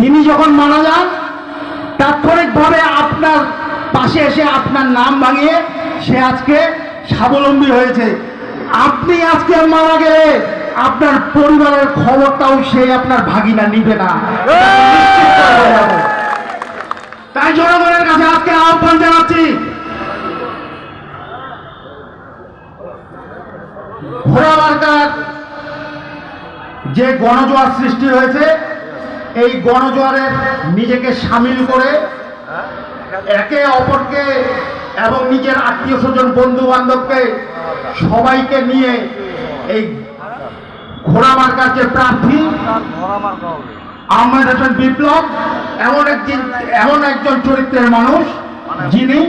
তিনি যখন মারা যান তাৎক্ষণিকভাবে আপনার পাশে এসে আপনার নাম ভাঙিয়ে সে আজকে স্বাবলম্বী হয়েছে। আপনি আজকে মারা গেলে আপনার পরিবারের খবরটাও সে আপনার ভাগিনা নিবে না, নিশ্চিত করে বলে যাবো। তাই জনগণের কাছে আজকে আহ্বান জানাচ্ছি, ঘোড়া মার্কার যে গণজোয়ার সৃষ্টি হয়েছে, এই গণজোয়ারের নিজেকে সামিল করে একে অপরকে এবং নিজের আত্মীয় স্বজন বন্ধু বান্ধবকে সবাইকে নিয়ে এই ঘোড়া মার্কার যে প্রার্থী আহমেদ হোসেন বিপ্লব এমন একজন চরিত্রের মানুষ যিনি